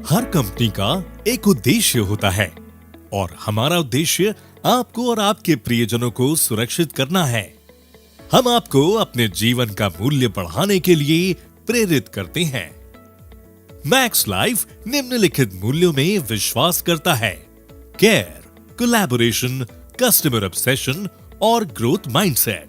हर company का एक उद्देश्य होता है और हमारा उद्देश्य आपको और आपके प्रियजनों को सुरक्षित करना है। हम आपको अपने जीवन का मूल्य बढ़ाने के लिए प्रेरित करते हैं। मैक्स लाइफ निम्नलिखित मूल्यों में विश्वास करता है: केयर, कोलैबोरेशन, कस्टमर ऑब्सेशन और ग्रोथ माइंडसेट।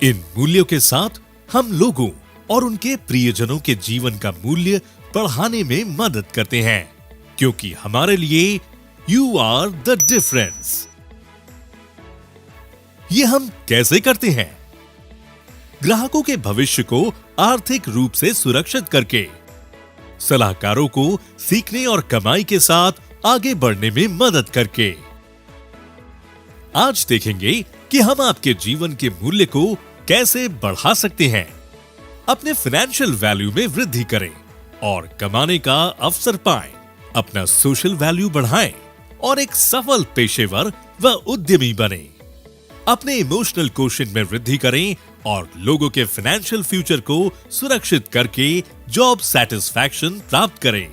इन मूल्यों के साथ हम लोगों और उनके प्रियजनों के जीवन का मूल्य बढ़ाने में मदद करते हैं, क्योंकि हमारे लिए यू आर द डिफरेंस। ये हम कैसे करते हैं? ग्राहकों के भविष्य को आर्थिक रूप से सुरक्षित करके, सलाहकारों को सीखने और कमाई के साथ आगे बढ़ने में मदद करके। आज देखेंगे कि हम आपके जीवन के मूल्य को कैसे बढ़ा सकते हैं, अपने फाइनेंशियल वैल्यू में वृद्धि करें और कमाने का अवसर पाएं, अपना सोशल वैल्यू बढ़ाएं और एक सफल पेशेवर व उद्यमी बने। अपने इमोशनल कोशेंट में वृद्धि करें और लोगों के फाइनेंशियल फ्यूचर को सुरक्षित करके जॉब सैटिस्फैक्शन प्राप्त करें।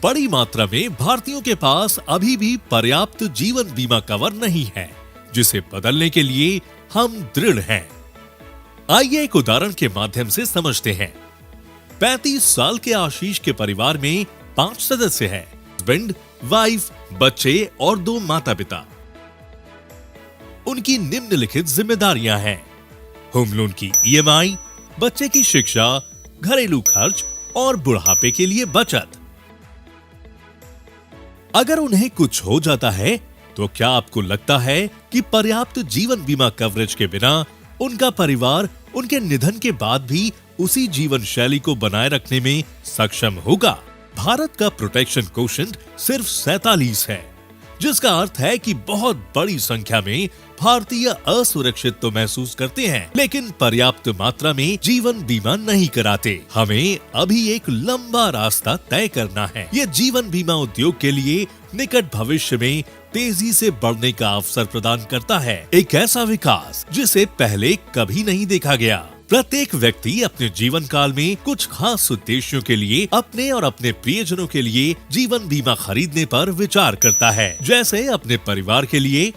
बड़ी मात्रा में भारतीयों के पास अभी भी पर्याप्त जीवन बीमा कवर नहीं है, जिसे बदलने के लिए हम दृढ़ हैं। आइए एक उदाहरण के माध्यम से समझते हैं। 35 साल के आशीष के परिवार में 5 सदस्य हैं: हस्बैंड, वाइफ, बच्चे और 2 माता पिता। उनकी निम्नलिखित जिम्मेदारियां हैं: होम लोन की EMI, बच्चे की शिक्षा, घरेलू खर्च और बुढ़ापे के लिए बचत। अगर उन्हें कुछ हो जाता है तो क्या आपको लगता है कि पर्याप्त जीवन बीमा कवरेज के बिना उनका परिवार उनके निधन के बाद भी उसी जीवन शैली को बनाए रखने में सक्षम होगा? भारत का प्रोटेक्शन कोशेंट सिर्फ 47 है, जिसका अर्थ है कि बहुत बड़ी संख्या में भारतीय असुरक्षित तो महसूस करते हैं, लेकिन पर्याप्त मात्रा में जीवन बीमा नहीं कराते। हमें अभी एक लंबा रास्ता तय करना है। ये जीवन बीमा उद्योग के लिए निकट भविष्य में तेजी से बढ़ने का अवसर प्रदान करता है, एक ऐसा विकास जिसे पहले कभी नहीं देखा गया। प्रत्येक व्यक्ति अपने जीवन काल में कुछ खास उद्देश्यों के लिए अपने और अपने प्रियजनों के लिए जीवन बीमा खरीदने पर विचार करता है, जैसे अपने परिवार के लिए,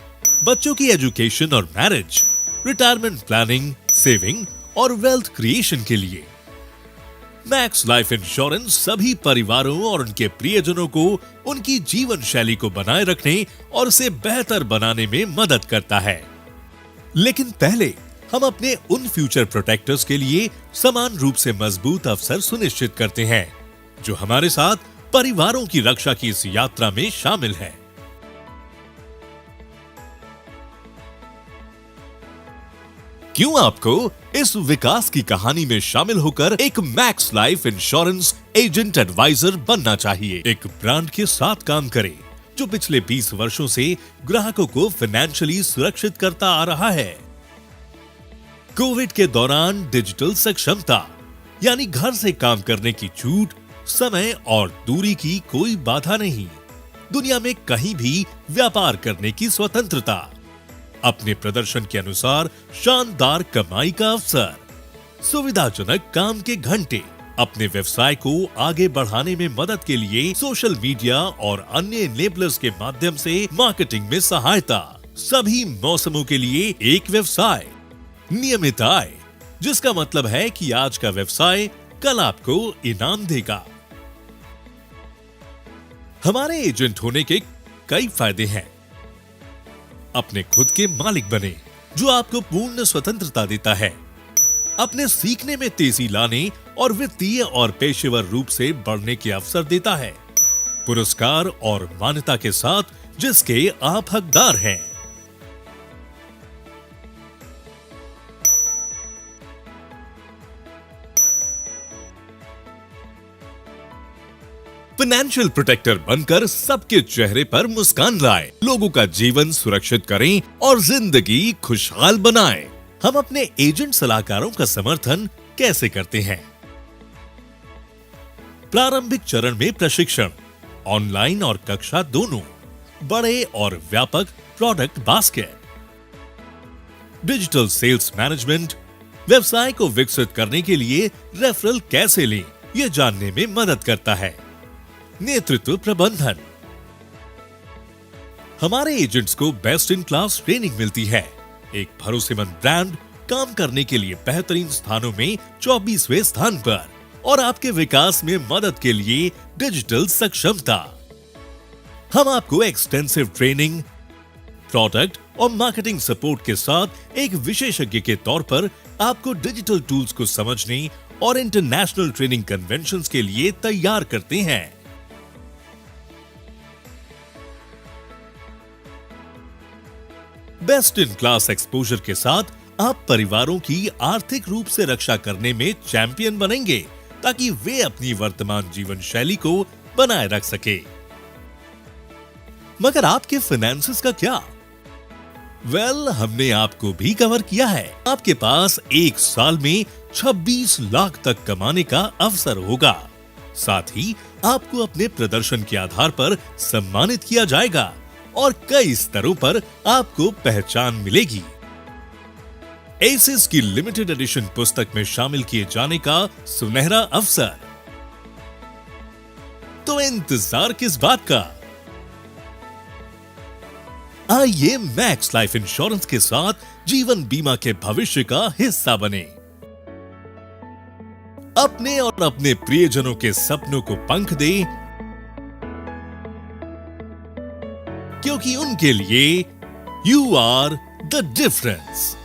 बच्चों की एजुकेशन और मैरिज, रिटायरमेंट प्लानिंग, सेविंग और वेल्थ क्रिएशन के लिए। मैक्स लाइफ इंश्योरेंस सभी परिवारों और उनके प्रियजनों को उनकी जीवन शैली को बनाए रखने और उसे बेहतर बनाने में मदद करता है। लेकिन पहले हम अपने उन फ्यूचर प्रोटेक्टर्स के लिए समान रूप से मजबूत अवसर सुनिश्चित करते हैं, जो हमारे साथ परिवारों की रक्षा की इस यात्रा में शामिल है। क्यों आपको इस विकास की कहानी में शामिल होकर एक Max Life insurance agent advisor बनना चाहिए? एक ब्रांड के साथ काम करें जो पिछले 20 वर्षों से ग्राहकों को फाइनेंशियली सुरक्षित करता आ रहा है। कोविड के दौरान डिजिटल सक्षमता, यानी घर से काम करने की छूट, समय और दूरी की कोई बाधा नहीं। दुनिया में कहीं भी व्यापार करने की स्वतंत्रता, अपने प्रदर्शन के अनुसार शानदार कमाई का अवसर, सुविधाजनक काम के घंटे, अपने व्यवसाय को आगे बढ़ाने में मदद के लिए सोशल मीडिया और अन्य एनेबलर्स के माध्यम से मार्केटिंग में सहायता, सभी मौसमों के लिए एक व्यवसाय, नियमित आय, जिसका मतलब है कि आज का व्यवसाय कल आपको इनाम देगा। हमारे एजेंट होने के कई फायदे हैं। अपने खुद के मालिक बने, जो आपको पूर्ण स्वतंत्रता देता है, अपने सीखने में तेजी लाने और वित्तीय और पेशेवर रूप से बढ़ने के अवसर देता है, पुरस्कार और मान्यता के साथ जिसके आप हकदार हैं। फाइनेंशियल प्रोटेक्टर बनकर सबके चेहरे पर मुस्कान लाए, लोगों का जीवन सुरक्षित करें और जिंदगी खुशहाल बनाएं। हम अपने एजेंट सलाहकारों का समर्थन कैसे करते हैं? प्रारंभिक चरण में प्रशिक्षण, ऑनलाइन और कक्षा दोनों, बड़े और व्यापक product basket, digital sales management, व्यवसाय को विकसित करने के लिए रेफरल कैसे लें, यह जानने में मदद करता है। नेतृत्व प्रबंधन, हमारे एजेंट्स को बेस्ट इन क्लास ट्रेनिंग मिलती है। एक भरोसेमंद ब्रांड, काम करने के लिए बेहतरीन स्थानों में 24वें स्थान पर, और आपके विकास में मदद के लिए डिजिटल सक्षमता। हम आपको एक्सटेंसिव ट्रेनिंग, प्रोडक्ट और मार्केटिंग सपोर्ट के साथ एक विशेषज्ञ के तौर पर आपको डिजिटल टूल्स को समझने और इंटरनेशनल ट्रेनिंग कन्वेंशंस के लिए तैयार करते हैं। बेस्ट इन क्लास एक्सपोजर के साथ आप परिवारों की आर्थिक रूप से रक्षा करने में चैंपियन बनेंगे, ताकि वे अपनी वर्तमान जीवन शैली को बनाए रख सके। मगर आपके फाइनेंसेस का क्या? हमने आपको भी कवर किया है। आपके पास एक साल में 26 लाख तक कमाने का अवसर होगा। साथ ही आपको अपने प्रदर्शन के आधार पर सम्मानित किया जाएगा और कई स्तरों पर आपको पहचान मिलेगी। एसिस की लिमिटेड एडिशन पुस्तक में शामिल किए जाने का सुनहरा अवसर। तो इंतजार किस बात का? आइए मैक्स लाइफ इंश्योरेंस के साथ जीवन बीमा के भविष्य का हिस्सा बने। अपने और अपने प्रियजनों के सपनों को पंख दें, क्योंकि उनके लिए यू आर द डिफरेंस।